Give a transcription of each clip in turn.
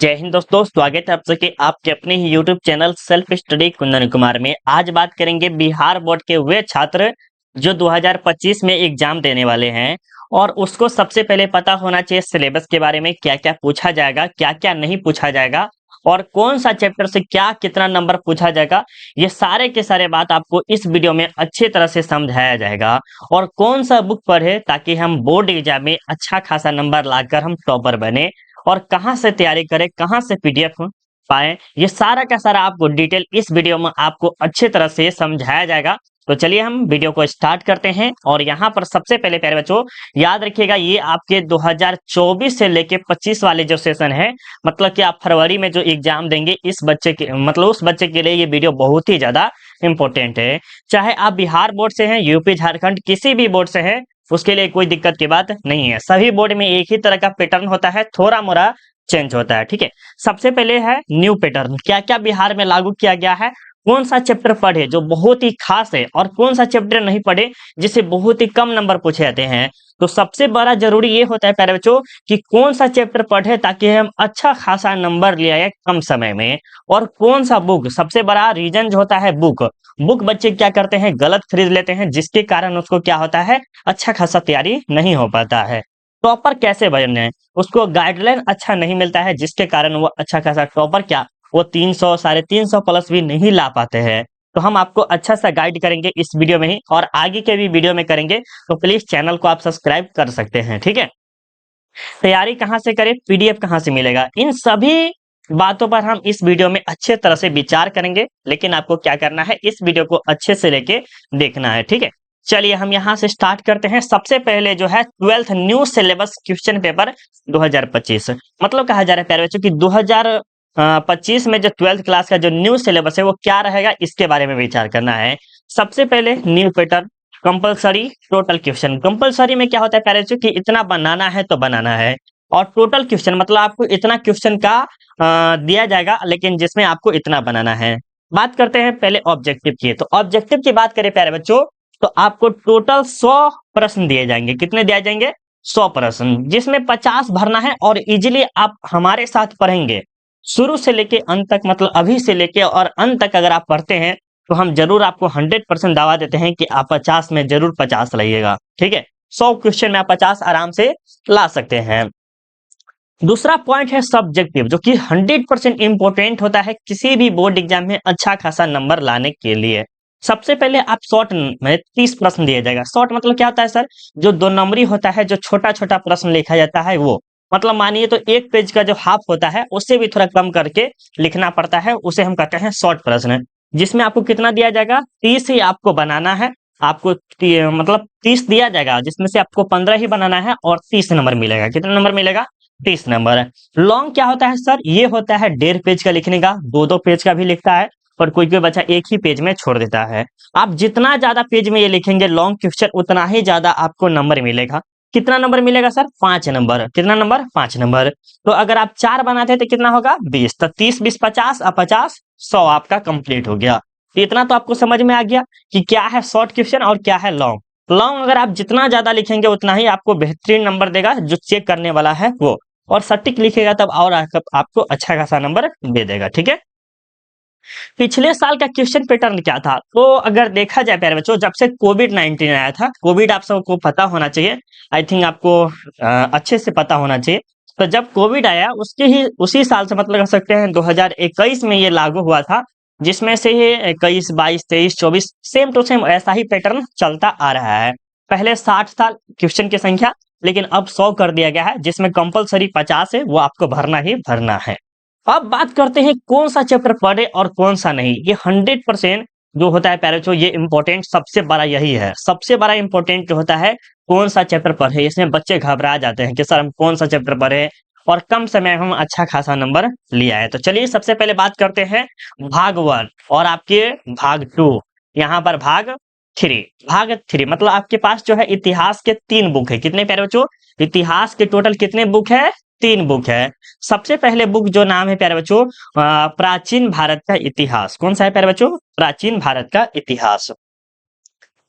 जय हिंद दोस्तों, स्वागत है आप सबके आपके अपने ही YouTube channel self study Kundan Kumar में। आज बात करेंगे बिहार बोर्ड के वे छात्र जो 2025 में एग्जाम देने वाले हैं और उसको सबसे पहले पता होना चाहिए सिलेबस के बारे में, क्या क्या पूछा जाएगा, क्या क्या नहीं पूछा जाएगा और कौन सा चैप्टर से क्या कितना नंबर पूछा जाएगा। ये सारे के सारे बात आपको इस वीडियो में अच्छी तरह से समझाया जाएगा और कौन सा बुक पढ़े ताकि हम बोर्ड एग्जाम में अच्छा खासा नंबर लाकर हम टॉपर बने और कहाँ से तैयारी करें, कहाँ से पीडीएफ पाएं, ये सारा का सारा आपको डिटेल इस वीडियो में आपको अच्छे तरह से समझाया जाएगा। तो चलिए हम वीडियो को स्टार्ट करते हैं। और यहाँ पर सबसे पहले प्यारे बच्चों याद रखिएगा, ये आपके 2024 से लेके 25 वाले जो सेशन है, मतलब कि आप फरवरी में जो एग्जाम देंगे इस बच्चे के मतलब उस बच्चे के लिए ये वीडियो बहुत ही ज्यादा इंपॉर्टेंट है। चाहे आप बिहार बोर्ड से हैं, यूपी झारखंड किसी भी बोर्ड से है, उसके लिए कोई दिक्कत की बात नहीं है। सभी बोर्ड में एक ही तरह का पैटर्न होता है, थोड़ा मोड़ा चेंज होता है। ठीक है, सबसे पहले है न्यू पैटर्न, क्या क्या बिहार में लागू किया गया है, कौन सा चैप्टर पढ़े जो बहुत ही खास है और कौन सा चैप्टर नहीं पढ़े जिसे बहुत ही कम नंबर पूछे जाते हैं। तो सबसे बड़ा जरूरी ये होता है प्यारे बच्चों कि कौन सा चैप्टर पढ़े ताकि हम अच्छा खासा नंबर ले आए कम समय में, और कौन सा बुक। सबसे बड़ा रीजन जो होता है बुक बच्चे क्या करते हैं, गलत खरीद लेते हैं, जिसके कारण उसको क्या होता है, अच्छा खासा तैयारी नहीं हो पाता है। टॉपर कैसे बनना है, उसको गाइडलाइन अच्छा नहीं मिलता है, जिसके कारण वो अच्छा खासा टॉपर क्या वो 300 350 प्लस भी नहीं ला पाते हैं। तो हम आपको अच्छा सा गाइड करेंगे इस वीडियो में ही और आगे के भी वीडियो में करेंगे। तो प्लीज चैनल को आप सब्सक्राइब कर सकते हैं। ठीक है, तैयारी कहाँ से करें, पीडीएफ कहाँ से मिलेगा, इन सभी बातों पर हम इस वीडियो में अच्छे तरह से विचार करेंगे। लेकिन आपको क्या करना है, इस वीडियो को अच्छे से लेके देखना है। ठीक है, चलिए हम यहाँ से स्टार्ट करते हैं। सबसे पहले जो है 12th new syllabus question paper 2025, मतलब कहा जा रहा है प्यारे बच्चों की 2025 में जो 12th क्लास का जो न्यू सिलेबस है वो क्या रहेगा, इसके बारे में विचार करना है। सबसे पहले new pattern, compulsory total question. Compulsory में क्या होता है प्यारे बच्चों कि इतना बनाना है तो बनाना है, और टोटल क्वेश्चन मतलब आपको इतना क्वेश्चन का दिया जाएगा लेकिन जिसमें आपको इतना बनाना है। बात करते हैं पहले ऑब्जेक्टिव की। तो ऑब्जेक्टिव की बात करें प्यारे बच्चों तो आपको टोटल 100 प्रश्न दिए जाएंगे। कितने दिए जाएंगे, 100 प्रश्न, जिसमें 50 भरना है। और इजीली आप हमारे साथ पढ़ेंगे शुरू से लेके अंत तक, मतलब अभी से लेके और अंत तक अगर आप पढ़ते हैं तो हम जरूर आपको 100% दावा देते हैं कि आप 50 में जरूर 50 लाइएगा। ठीक है, 100 क्वेश्चन में आप 50 आराम से ला सकते हैं। दूसरा पॉइंट है सब्जेक्टिव, जो कि 100% इंपॉर्टेंट होता है किसी भी बोर्ड एग्जाम में अच्छा खासा नंबर लाने के लिए। सबसे पहले आप शॉर्ट में 30 प्रश्न दिया जाएगा। शॉर्ट मतलब क्या होता है सर, जो 2 नंबरी होता है, जो छोटा छोटा प्रश्न लिखा जाता है वो, मतलब मानिए तो एक पेज का जो हाफ होता है उससे भी थोड़ा कम करके लिखना पड़ता है, उसे हम कहते हैं शॉर्ट प्रश्न। जिसमें आपको कितना दिया जाएगा, 30 ही आपको बनाना है। आपको मतलब 30 दिया जाएगा जिसमें से आपको 15 ही बनाना है और 30 नंबर मिलेगा। कितना नंबर मिलेगा, 30 नंबर है। लॉन्ग क्या होता है सर, ये होता है 1.5 पेज का लिखने का, 2-2 पेज का भी लिखता है, पर कोई कोई बच्चा एक ही पेज में छोड़ देता है। आप जितना ज्यादा पेज में ये लिखेंगे लॉन्ग क्वेश्चन, उतना ही ज्यादा आपको नंबर मिलेगा। कितना नंबर मिलेगा सर, 5 नंबर। कितना नंबर, 5 नंबर। तो अगर आप 4 बनाते हैं तो कितना होगा, 20। तो 30 20 50 और 50 100 आपका कंप्लीट हो गया। तो इतना तो आपको समझ में आ गया कि क्या है शॉर्ट क्वेश्चन और क्या है लॉन्ग। लॉन्ग अगर आप जितना ज्यादा लिखेंगे उतना ही आपको बेहतरीन नंबर देगा जो चेक करने वाला है वो, और सटीक लिखेगा तब और आपको अच्छा खासा नंबर दे देगा। ठीक है, पिछले साल का क्वेश्चन पैटर्न क्या था, तो अगर देखा जाए प्यारे बच्चों, जब से कोविड-19 आया था, कोविड आप सबको पता होना चाहिए, आई थिंक आपको अच्छे से पता होना चाहिए। तो जब कोविड आया उसके ही उसी साल से, मतलब कह सकते हैं 2021 में ये लागू हुआ था, जिसमें से ये 21 22 23 24 सेम टू सेम ऐसा ही पैटर्न चलता आ रहा है। पहले 60 था क्वेश्चन की संख्या, लेकिन अब 100 कर दिया गया है, जिसमें कंपलसरी 50 है, वो आपको भरना ही भरना है। अब बात करते हैं कौन सा चैप्टर पढ़े और कौन सा नहीं। ये 100% जो होता है प्यारे बच्चों, ये इंपॉर्टेंट सबसे बड़ा यही है। सबसे बड़ा इंपॉर्टेंट जो होता है कौन सा चैप्टर पढ़े। इसमें बच्चे घबरा जाते हैं कि सर हम कौन सा चैप्टर पढ़े और कम समय में हम अच्छा खासा नंबर लिया है। तो चलिए सबसे पहले बात करते हैं भाग 1 और आपके भाग 2। यहाँ पर भाग 3, भाग 3 मतलब आपके पास जो है इतिहास के 3 बुक है। कितने प्यारे बच्चों, इतिहास के टोटल कितने बुक है, 3 बुक है। सबसे पहले बुक जो नाम है प्यारे बच्चों, प्राचीन भारत का इतिहास। कौन सा है प्यारे बच्चों, प्राचीन भारत का इतिहास।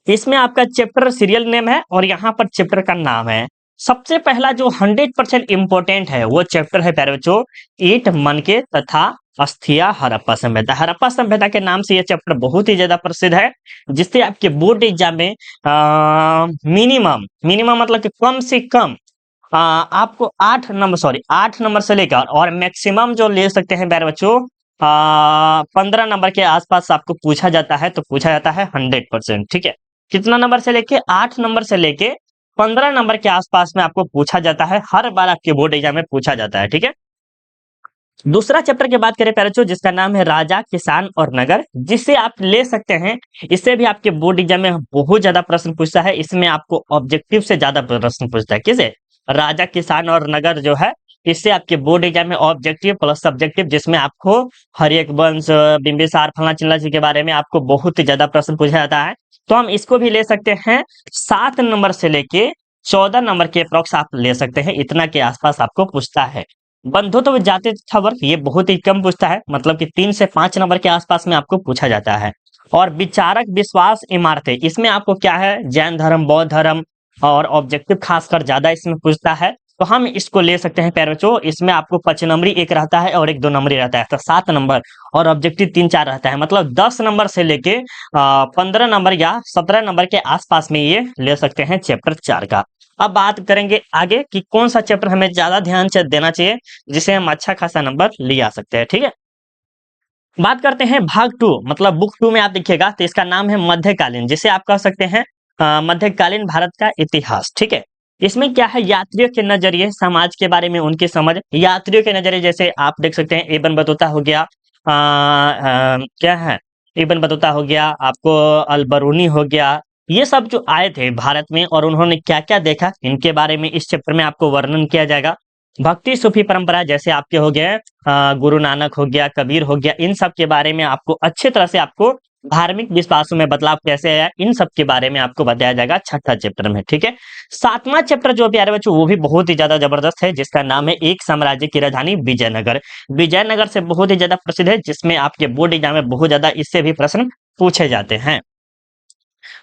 इसमें आपका चैप्टर सीरियल नेम है और यहाँ पर चैप्टर का नाम है। सबसे पहला जो 100% इम्पोर्टेंट है वो चैप्टर है प्यारे बच्चों, ईंट मनके तथा अस्थिया हड़प्पा सभ्यता। हड़प्पा सभ्यता के नाम से ये चैप्टर बहुत ही ज्यादा प्रसिद्ध है, जिससे आपके बोर्ड एग्जाम में मिनिमम मिनिमम मतलब कि कम से कम आपको 8 नंबर से लेकर और मैक्सिमम जो ले सकते हैं प्यारे बच्चों 15 नंबर के आसपास आपको पूछा जाता है, तो पूछा जाता है 100%। ठीक है, कितना नंबर से लेके 8 नंबर से लेके 15 नंबर के आसपास में आपको पूछा जाता है, हर बार आपके बोर्ड एग्जाम में पूछा जाता है। ठीक है, दूसरा चैप्टर की बात करें प्यारे बच्चों, जिसका नाम है राजा किसान और नगर, जिसे आप ले सकते हैं। इससे भी आपके बोर्ड एग्जाम में बहुत ज्यादा प्रश्न पूछता है, इसमें आपको ऑब्जेक्टिव से ज्यादा प्रश्न पूछता है। किसे? राजा किसान और नगर जो है, इससे आपके बोर्ड एग्जाम में ऑब्जेक्टिव प्लस सब्जेक्टिव, जिसमें आपको हरिवंश बिंबिसार फला चिल्ला जी के बारे में आपको बहुत ही ज्यादा प्रश्न पूछा जाता है, तो हम इसको भी ले सकते हैं। 7 नंबर से लेके 14 नंबर के अप्रोक्स आप ले सकते हैं, इतना के आसपास आपको पूछता है। बंधुत्व जाति तथा वर्ग ये बहुत ही कम पूछता है, मतलब कि 3 से 5 नंबर के आसपास में आपको पूछा जाता है। और विचारक विश्वास इमारतें, इसमें आपको क्या है, जैन धर्म बौद्ध धर्म और ऑब्जेक्टिव खासकर ज्यादा इसमें पूछता है, तो हम इसको ले सकते हैं प्यारे बच्चों। इसमें आपको 5 नंबरी एक रहता है और एक 2 नंबरी रहता है, तो 7 नंबर और ऑब्जेक्टिव 3-4 रहता है, मतलब 10 नंबर से लेके 15 नंबर या 17 नंबर के आसपास में ये ले सकते हैं चैप्टर 4 का। अब बात करेंगे आगे कि कौन सा चैप्टर हमें ज्यादा ध्यान से देना चाहिए, जिसे हम अच्छा खासा नंबर ले आ सकते हैं। ठीक है, बात करते हैं भाग 2, मतलब बुक 2 में आप देखिएगा तो इसका नाम है मध्यकालीन, जिसे आप कह सकते हैं मध्यकालीन भारत का इतिहास। ठीक है, इसमें क्या है, यात्रियों के नजरिए समाज के बारे में उनकी समझ, यात्रियों के नजरिए जैसे आप देख सकते हैं इब्न बतूता हो गया, क्या है, इब्न बतूता हो गया, आपको अल बरूनी हो गया, ये सब जो आए थे भारत में और उन्होंने क्या क्या देखा, इनके बारे में इस चैप्टर में आपको वर्णन किया जाएगा। भक्ति सूफी परंपरा जैसे आपके हो गए गुरु नानक हो गया, कबीर हो गया, इन सब के बारे में आपको अच्छे तरह से आपको धार्मिक विश्वासों में बदलाव कैसे आया, इन सब के बारे में आपको बताया जाएगा छठा चैप्टर में। ठीक है, 7वां चैप्टर जो प्यारे बच्चों वो भी बहुत ही ज्यादा जबरदस्त है, जिसका नाम है एक साम्राज्य की राजधानी विजयनगर। विजयनगर से बहुत ही ज्यादा प्रसिद्ध है, जिसमें आपके बोर्ड एग्जाम में बहुत ज्यादा इससे भी प्रश्न पूछे जाते हैं।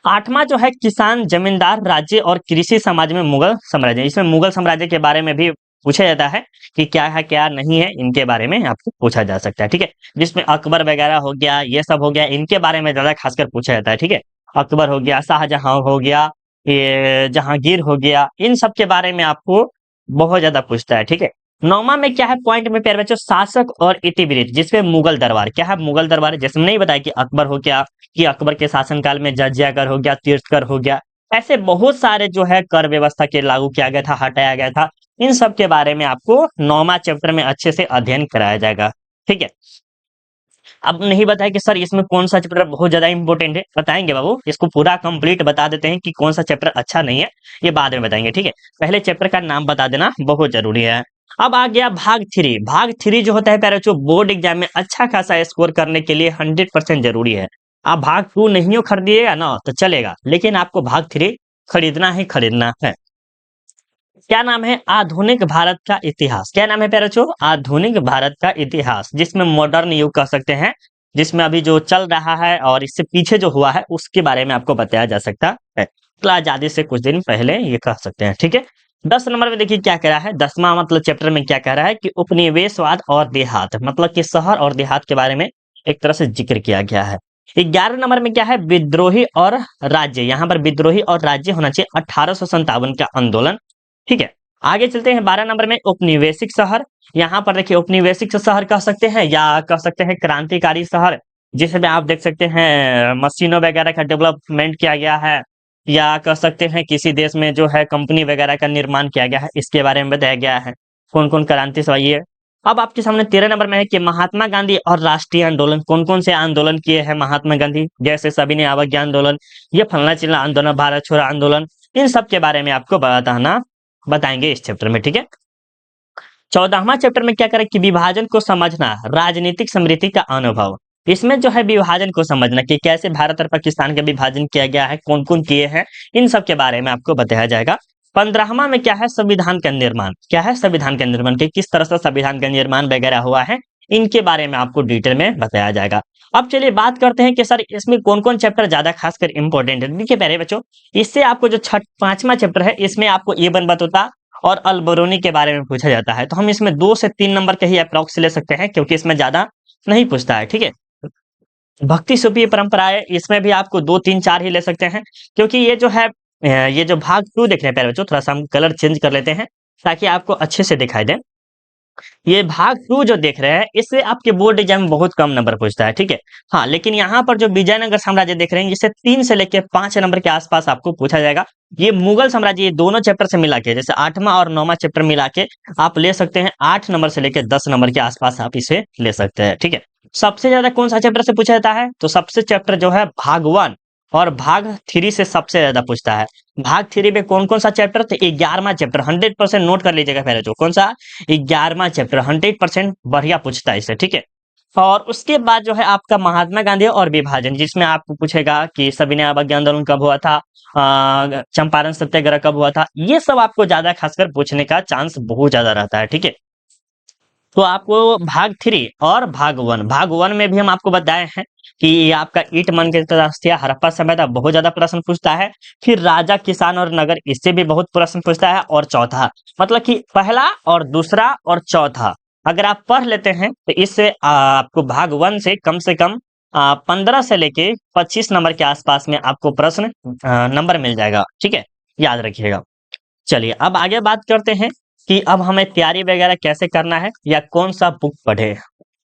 8वां जो है किसान जमींदार राज्य और कृषि समाज में मुगल साम्राज्य, इसमें मुगल साम्राज्य के बारे में भी पूछा जाता है कि क्या है क्या नहीं है, इनके बारे में आपको पूछा जा सकता है। ठीक है, जिसमें अकबर वगैरह हो गया, ये सब हो गया, इनके बारे में ज्यादा खासकर पूछा जाता है। ठीक है, अकबर हो गया, शाहजहां हो गया, ये जहांगीर हो गया, इन सब के बारे में आपको बहुत ज्यादा पूछता है। ठीक है, 9वां में क्या है पॉइंट में प्यारे बच्चों, शासक और इतिवृत्त, जिसमें मुगल दरबार, क्या है मुगल दरबार, जैसे नहीं बताया कि अकबर हो गया, कि अकबर के शासनकाल में जजिया कर हो गया, तीर्थ कर हो गया, ऐसे बहुत सारे जो है कर व्यवस्था के लागू किया गया था, हटाया गया था, इन सब के बारे में आपको 9वां चैप्टर में अच्छे से अध्ययन कराया जाएगा। ठीक है, अब नहीं बताया कि सर इसमें कौन सा चैप्टर बहुत ज्यादा इंपॉर्टेंट है, बताएंगे बाबू, इसको पूरा कंप्लीट बता देते हैं कि कौन सा चैप्टर अच्छा नहीं है, ये बाद में बताएंगे। ठीक है, पहले चैप्टर का नाम बता देना बहुत जरूरी है। अब आ गया भाग 3। भाग 3 जो होता है प्यारे बच्चों, बोर्ड एग्जाम में अच्छा खासा स्कोर करने के लिए 100% जरूरी है। आप भाग 2 नहीं खरीदिएगा ना तो चलेगा, लेकिन आपको भाग 3 खरीदना ही खरीदना है। क्या नाम है, आधुनिक भारत का इतिहास। क्या नाम है प्यारे बच्चों, आधुनिक भारत का इतिहास, जिसमें मॉडर्न युग कह सकते हैं, जिसमें अभी जो चल रहा है और इससे पीछे जो हुआ है उसके बारे में आपको बताया जा सकता है, मतलब आजादी से कुछ दिन पहले ये कह सकते हैं। ठीक है, 10 नंबर में देखिए क्या कह रहा है, 10वां मतलब चैप्टर में क्या कह रहा है कि उपनिवेशवाद और देहात, मतलब कि शहर और देहात के बारे में एक तरह से जिक्र किया गया है। 11 नंबर में क्या है, विद्रोही और राज्य, यहाँ पर विद्रोही और राज्य होना चाहिए, 1857 का आंदोलन। ठीक है, आगे चलते हैं 12 नंबर में औपनिवेशिक शहर। यहाँ पर देखिए औपनिवेशिक शहर कह सकते हैं या कह सकते हैं क्रांतिकारी शहर, जिसमें आप देख सकते हैं मशीनों वगैरह का डेवलपमेंट किया गया है, या कह सकते हैं किसी देश में जो है कंपनी वगैरह का निर्माण किया गया है, इसके बारे में बताया गया है कौन कौन क्रांति से हुई है। अब आपके सामने 13 नंबर में है कि महात्मा गांधी और राष्ट्रीय आंदोलन, कौन कौन से आंदोलन किए हैं महात्मा गांधी, जैसे सविनय अवज्ञा आंदोलन, ये फलना चिल्ला आंदोलन, भारत छोड़ो आंदोलन, इन सब के बारे में आपको बताएंगे इस चैप्टर में। ठीक है, 14वां चैप्टर में क्या करें कि विभाजन को समझना, राजनीतिक समृद्धि का अनुभव, इसमें जो है विभाजन को समझना कि कैसे भारत और पाकिस्तान का विभाजन किया गया है, कौन कौन किए हैं, इन सब के बारे में आपको बताया जाएगा। 15वां में क्या है, संविधान का निर्माण, क्या है संविधान का निर्माण, कि किस तरह से संविधान का निर्माण वगैरह हुआ है, इनके बारे में आपको डिटेल में बताया जाएगा। अब चलिए बात करते हैं कि सर इसमें कौन-कौन चैप्टर ज़्यादा खासकर इम्पोर्टेंट है। देखिए प्यारे बच्चों, इससे आपको जो 5वां चैप्टर है इसमें आपको इब्न बतूता और अल-बरूनी के बारे में पूछा जाता है। तो हम इसमें 2 से 3 नंबर के ही एप्रॉक्स ले सकते हैं क्योंकि इसमें ज़्यादा नहीं पूछता है, ठीक है? भक्ति सूफी परंपराएँ इसमें भी आपको 2, 3, 4 ही ले सकते हैं क्योंकि ये जो है ये जो भाग 2 देख रहे हैं प्यारे बच्चों, थोड़ा-सा हम कलर चेंज कर लेते हैं ताकि आपको अच्छे से दिखाई दे। ये भाग 2 जो देख रहे हैं, इससे आपके बोर्ड एग्जाम में बहुत कम नंबर पूछता है, ठीक है? हाँ, लेकिन यहाँ पर जो विजयनगर साम्राज्य देख रहे हैं, इससे 3 से लेके 5 नंबर के आस-पास आपको पूछा जाएगा। ये मुगल साम्राज्य, ये दोनों चैप्टर से मिला के, जैसे 8वां और 9वां चैप्टर मिला के आप ले सकते हैं 8 नंबर से लेके 10 नंबर के आस-पास आप इसे ले सकते हैं, ठीक है? सबसे ज़्यादा कौन-सा चैप्टर से पूछा जाता है? तो सबसे चैप्टर जो है भाग 1 और भाग 3 से सबसे ज़्यादा पूछता है। भाग 3 में कौन-कौन सा चैप्टर? तो 11वां चैप्टर 100% नोट कर लीजिएगा पहले तो। कौन-सा? 11वां चैप्टर 100% बढ़िया पूछता है इससे, ठीक है? और उसके बाद जो है आपका महात्मा गांधी और विभाजन, जिसमें आपको पूछेगा कि सविनय अवज्ञा आंदोलन कब हुआ था? चंपारण सत्याग्रह कब हुआ था? ये सब आपको ज़्यादा खासकर पूछने का चांस बहुत ज़्यादा रहता है, ठीक है? तो आपको भाग 3 और भाग 1 में भी हम आपको बताए हैं कि ये आपका ईंट मन के तरास्तिया हड़प्पा सभ्यता बहुत ज्यादा प्रश्न पूछता है। फिर राजा किसान और नगर, इससे भी बहुत प्रश्न पूछता है। और चौथा मतलब कि पहला और दूसरा और चौथा अगर आप पढ़ लेते हैं तो इससे आपको भाग 1 से कम 15 से लेके 25 नंबर के आसपास में आपको प्रश्न नंबर मिल जाएगा, ठीक है? याद रखिएगा। चलिए अब आगे बात करते हैं कि अब हमें तैयारी वगैरह कैसे करना है या कौन सा बुक पढ़े।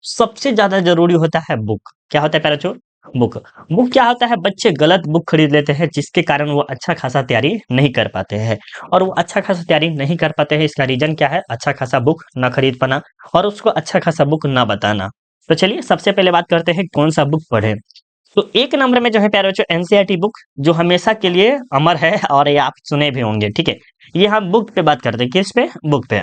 सबसे ज्यादा जरूरी होता है बुक। क्या होता है पैराचो? बुक। बुक क्या होता है, बच्चे गलत बुक खरीद लेते हैं जिसके कारण वो अच्छा खासा तैयारी नहीं कर पाते हैं। और वो अच्छा खासा तैयारी नहीं कर पाते हैं, इसका रीजन क्या है? अच्छा खासा बुक ना खरीद पाना और उसको अच्छा खासा बुक ना बताना। तो चलिए सबसे पहले बात करते हैं कौन सा बुक पढ़े। तो एक नंबर में जो है प्यारे बच्चों एनसीईआरटी बुक, जो हमेशा के लिए अमर है और ये आप सुने भी होंगे, ठीक है? ये हम बुक पे बात करते हैं, किस पे? बुक पे।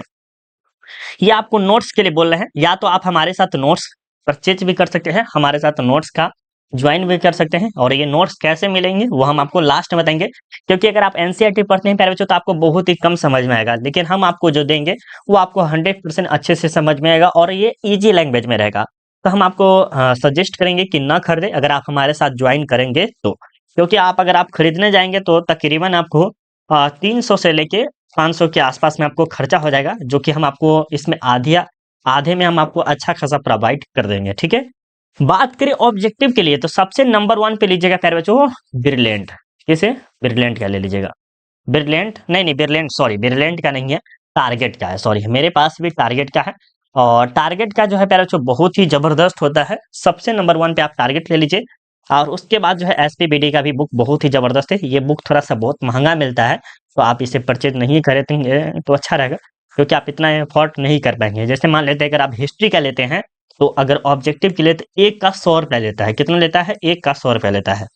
ये आपको नोट्स के लिए बोल रहे हैं, या तो आप हमारे साथ नोट्स परचेज भी कर सकते हैं, हमारे साथ नोट्स का ज्वाइन भी कर सकते हैं। और ये नोट्स कैसे मिलेंगे वो हम आपको लास्ट में बताएंगे, क्योंकि अगर आप एनसीईआरटी पढ़ते हैं प्यारे बच्चों तो आपको बहुत ही कम समझ में आएगा, लेकिन हम आपको जो देंगे वो आपको 100% अच्छे से समझ में आएगा और ये इजी लैंग्वेज में रहेगा। तो हम आपको सजेस्ट करेंगे कि ना खरीदें अगर आप हमारे साथ ज्वाइन करेंगे तो, क्योंकि अगर आप खरीदने जाएंगे तो तकरीबन आपको 300 से लेके 500 के आसपास में आपको खर्चा हो जाएगा, जो कि हम आपको इसमें आधे में हम आपको अच्छा खासा प्रोवाइड कर देंगे, ठीक है? बात करें ऑब्जेक्टिव के लिए तो सबसे नंबर 1 पे लीजिएगा प्यारे बच्चों ब्रिलियंट। किसे? ब्रिलियंट का ले लीजिएगा। ब्रिलियंट नहीं, ब्रिलियंट सॉरी, ब्रिलियंट का नहीं है, टारगेट का है, सॉरी मेरे पास भी टारगेट का है। और टारगेट का जो है प्यारे बच्चों बहुत ही जबरदस्त होता है। सबसे नंबर 1 पे आप टारगेट ले लीजिए। और उसके बाद जो है एसपीबीडी का भी बुक बहुत ही जबरदस्त है। ये बुक थोड़ा सा बहुत महंगा मिलता है, तो आप इसे परचेज नहीं खरीदेंगे तो अच्छा रहेगा, क्योंकि आप इतना एफोर्ट नहीं कर पाएंगे। जैसे मान लेते हैं अगर आप हिस्ट्री का लेते हैं तो अगर ऑब्जेक्टिव के लिए तो एक का 100 रुपया लेता है। कितना लेता है? एक का 100 रुपया लेता है।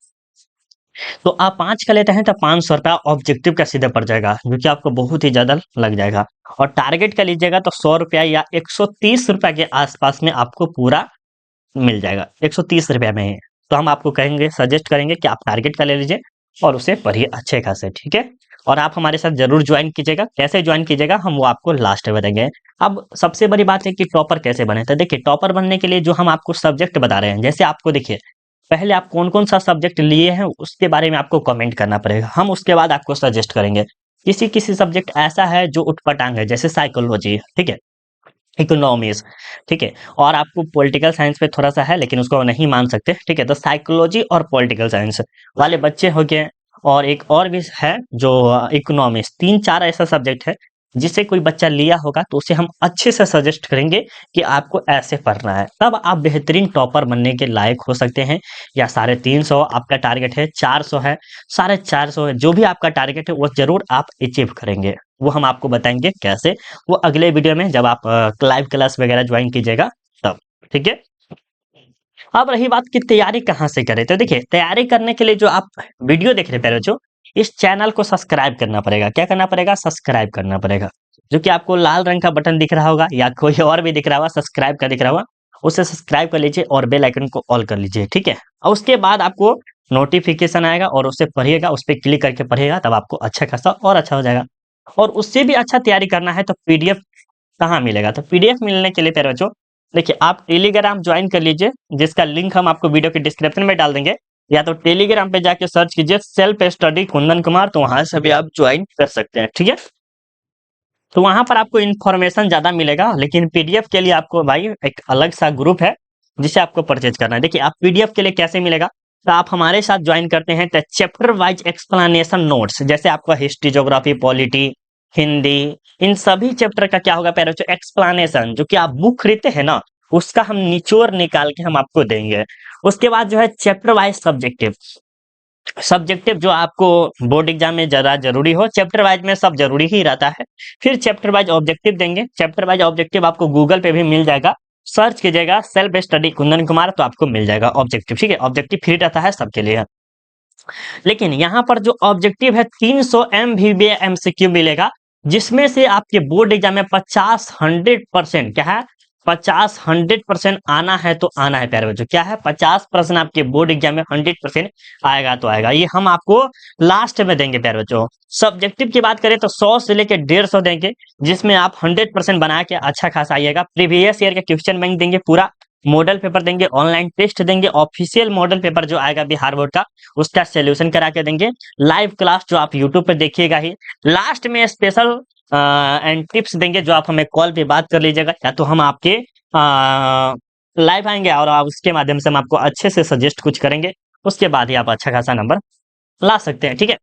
तो आप 5 का लेते हैं तो 500 रुपया ऑब्जेक्टिव का सीधे पड़ जाएगा, जो कि आपको बहुत ही ज्यादा लग जाएगा। और टारगेट का लीजिएगा तो 100 रुपया या 130 रुपया के आसपास में आपको पूरा मिल जाएगा, 130 रुपया में ही। तो हम आपको कहेंगे, सजेस्ट करेंगे कि आप टारगेट का ले लीजिए और उसे पढ़िए अच्छे खासे, ठीक है? और आप हमारे साथ जरूर ज्वाइन कीजिएगा। कैसे ज्वाइन कीजिएगा हम वो आपको लास्ट में बताएंगे। अब सबसे बड़ी बात है कि टॉपर कैसे बने। तो देखिए टॉपर बनने के लिए जो हम आपको सब्जेक्ट बता रहे हैं, जैसे आपको देखिए पहले आप कौन-कौन सा सब्जेक्ट लिए हैं उसके बारे में आपको कमेंट करना पड़ेगा। हम उसके बाद आपको सजेस्ट करेंगे। किसी-किसी सब्जेक्ट ऐसा है जो उटपटांग है, जैसे साइकोलॉजी, ठीक है? इकोनॉमिक्स, ठीक है? और आपको पॉलिटिकल साइंस पे थोड़ा-सा है लेकिन उसको नहीं मान सकते, ठीक है? तो साइकोलॉजी और पॉलिटिकल साइंस वाले बच्चे हो गए। और एक और भी है जो इकोनॉमिक्स, 3-4 ऐसा सब्जेक्ट है जिसे कोई बच्चा लिया होगा तो उसे हम अच्छे से सजेस्ट करेंगे कि आपको ऐसे पढ़ना है। तब आप बेहतरीन टॉपर बनने के लायक हो सकते हैं। या 350 आपका टारगेट है, 400 है, 450 है, जो भी आपका टारगेट है वो ज़रूर आप अचीव करेंगे। वो हम आपको बताएँगे कैसे, वो अगले वीडियो में जब आप लाइव क्लास वगैरह ज्वाइन कीजिएगा तब, ठीक है? अब रही बात कि तैयारी कहाँ से करें, तो देखिए तैयारी करने के लिए जो आप वीडियो देख रहे हैं पहले बच्चों, इस चैनल को सब्सक्राइब करना पड़ेगा। क्या करना पड़ेगा? सब्सक्राइब करना पड़ेगा। जो कि आपको लाल रंग का बटन दिख रहा होगा या कोई और भी दिख रहा होगा, सब्सक्राइब का दिख रहा होगा, उसे सब्सक्राइब कर लीजिए और बेल आइकन को ऑल कर लीजिए, ठीक है? और उसके बाद आपको नोटिफिकेशन आएगा और उससे पढ़िएगा, उस पे क्लिक करके पढ़िएगा, तब आपको अच्छा खासा और अच्छा हो जाएगा। और उससे भी अच्छा तैयारी करना है तो पीडीएफ कहाँ मिलेगा? तो पीडीएफ मिलने के लिए प्यारे बच्चों देखिए आप टेलीग्राम ज्वाइन कर लीजिए, जिसका लिंक हम आपको वीडियो के डिस्क्रिप्शन में डाल देंगे, या तो टेलीग्राम पे जाके सर्च कीजिए सेल्फ स्टडी कुंदन कुमार, तो वहां से भी आप ज्वाइन कर सकते हैं, ठीक है। तो वहां पर आपको इन्फॉर्मेशन ज्यादा मिलेगा, लेकिन पीडीएफ के लिए आपको भाई एक अलग सा ग्रुप है जिसे आपको परचेज करना है। देखिए आप पीडीएफ के लिए कैसे मिलेगा, तो आप हमारे साथ ज्वाइन करते हैं तो चैप्टर वाइज एक्सप्लेनेशन नोट्स, जैसे आपका हिस्ट्री, ज्योग्राफी, पॉलिटी, हिंदी, इन सभी चैप्टर का क्या होगा प्यारे बच्चों, एक्सप्लेनेशन, जो कि आप बुक खरीदते हैं ना, उसका हम निचोड़ निकाल के हम आपको देंगे। उसके बाद जो है चैप्टर वाइज सब्जेक्टिव, सब्जेक्टिव जो आपको बोर्ड एग्जाम में जरा जरूरी हो, चैप्टर वाइज में सब जरूरी ही रहता है। फिर चैप्टर वाइज ऑब्जेक्टिव देंगे, चैप्टर वाइज ऑब्जेक्टिव आपको गूगल पे भी मिल जाएगा, सर्च कीजिएगा सेल्फ स्टडी कुंदन कुमार तो आपको मिल जाएगा ऑब्जेक्टिव, ठीक है। ऑब्जेक्टिव फ्री रहता है सबके लिए, लेकिन यहाँ पर जो ऑब्जेक्टिव है 300 MVB MCQ मिलेगा, जिसमें से आपके बोर्ड एग्जाम में 50 100% क्या है, 50 100% आना है तो आना है प्यारे बच्चों, क्या है 50% आपके बोर्ड एग्जाम में 100% आएगा तो आएगा। ये हम आपको लास्ट में देंगे प्यारे बच्चों। सब्जेक्टिव की बात करें तो 100 से लेकर 150 देंगे, जिसमें आप 100% बना के अच्छा खासा आइएगा। प्रीवियस ईयर का क्वेश्चन बैंक देंगे पूरा, मॉडल पेपर देंगे, ऑनलाइन टेस्ट देंगे, ऑफिशियल मॉडल पेपर जो आएगा बिहार बोर्ड का उसका सोल्यूशन करा के देंगे, लाइव क्लास जो आप यूट्यूब पे देखिएगा ही, लास्ट में स्पेशल एंड टिप्स देंगे जो आप हमें कॉल पे बात कर लीजिएगा, या तो हम आपके लाइव आएंगे और आप उसके माध्यम से हम आपको अच्छे से सजेस्ट कुछ करेंगे, उसके बाद ही आप अच्छा खासा नंबर ला सकते हैं, ठीक है।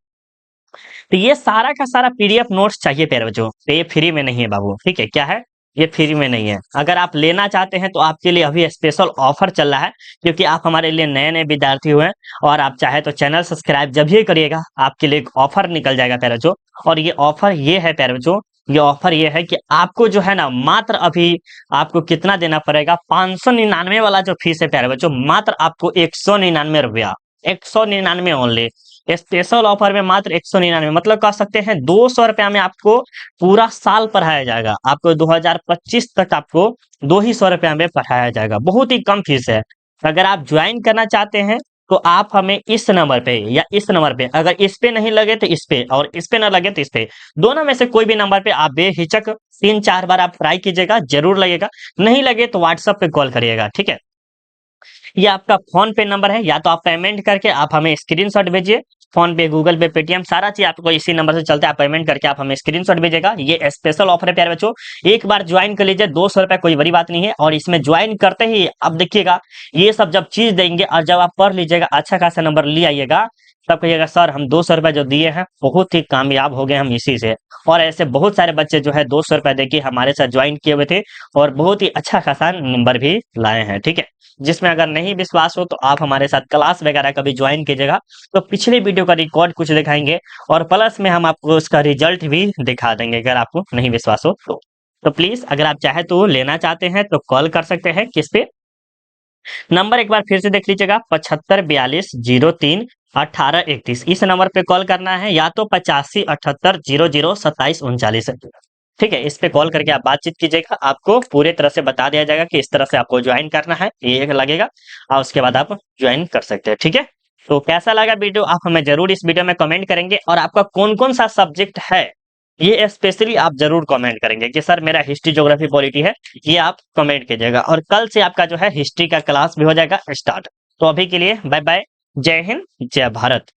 तो ये सारा का सारा पीडीएफ नोट्स चाहिए प्यारे बच्चों, तो ये फ्री में नहीं है बाबू, ठीक है, क्या है ये फ्री में नहीं है। अगर आप लेना चाहते हैं तो आपके लिए अभी स्पेशल ऑफर चल रहा है, क्योंकि आप हमारे लिए नए नए विद्यार्थी हुए हैं, और आप चाहे तो चैनल सब्सक्राइब जब भी करिएगा आपके लिए एक ऑफर निकल जाएगा प्यारे बच्चों। और ये ऑफर ये है प्यारे बच्चों, ये ऑफर ये है कि आपको जो है ना मात्र अभी आपको कितना देना पड़ेगा, 599 वाला जो फीस है प्यारे बच्चों, मात्र आपको 199 रुपया, 199 ओनली। स्पेशल ऑफर में मात्र 199, मतलब कह सकते हैं 200 रुपया में आपको पूरा साल पढ़ाया जाएगा, आपको 2025 तक आपको 200 रुपया में पढ़ाया जाएगा, बहुत ही कम फीस है। अगर आप ज्वाइन करना चाहते हैं तो आप हमें इस नंबर पे या इस नंबर पे, अगर इस पे नहीं लगे तो इस पे, और इस पे ना लगे तो इस पे, दोनों में से कोई भी नंबर पे आप बेहिचक 3-4 बार आप ट्राई कीजिएगा, जरूर लगेगा। नहीं लगे तो व्हाट्सएप पे कॉल करिएगा, ठीक है। ये आपका फोन पे नंबर है, या तो आप पेमेंट करके आप हमें स्क्रीनशॉट भेजिए, फोन पे, गूगल पे, पेटीएम सारा चीज आपको इसी नंबर से चलता है, आप पेमेंट करके आप हमें स्क्रीनशॉट भेजेगा। ये स्पेशल ऑफर है प्यारे बच्चों, एक बार ज्वाइन कर लीजिए, 200 रुपया कोई बड़ी बात नहीं है। और इसमें ज्वाइन करते ही अब देखिएगा ये सब जब चीज देंगे और जब आप पढ़ लीजिएगा, अच्छा खासा नंबर ले आइएगा, तब कहिएगा सर हम 200 रुपया जो दिए हैं बहुत ही कामयाब हो गए हम इसी से। और ऐसे बहुत सारे बच्चे जो है 200 रुपया देके हमारे साथ ज्वाइन किए हुए थे और बहुत ही अच्छा खासा नंबर भी लाए हैं, ठीक है। जिसमें अगर नहीं विश्वास हो तो आप हमारे साथ क्लास वगैरह कभी ज्वाइन कीजिएगा, तो पिछले वीडियो का रिकॉर्ड कुछ दिखाएंगे, और प्लस में हम आपको उसका रिजल्ट भी दिखा देंगे अगर आपको नहीं विश्वास हो तो प्लीज अगर आप चाहे तो लेना चाहते हैं तो कॉल कर सकते हैं, किस पे नंबर एक बार फिर से देख लीजिएगा, 75 42 03 18 31, इस नंबर पे कॉल करना है, या तो 85 78 00 27 39, ठीक है। इस पे कॉल करके आप बातचीत कीजिएगा, आपको पूरे तरह से बता दिया जाएगा कि इस तरह से आपको ज्वाइन करना है, ये लगेगा, और उसके बाद आप ज्वाइन कर सकते हैं, ठीक है। तो कैसा लगा वीडियो आप हमें जरूर इस वीडियो में कमेंट करेंगे, और आपका कौन कौन सा सब्जेक्ट है ये स्पेशली आप जरूर कमेंट करेंगे कि सर मेरा हिस्ट्री, ज्योग्राफी, पॉलिटी है, ये आप कमेंट कीजिएगा। और कल से आपका जो है हिस्ट्री का क्लास भी हो जाएगा स्टार्ट। तो अभी के लिए बाय बाय, जय हिंद, जय भारत।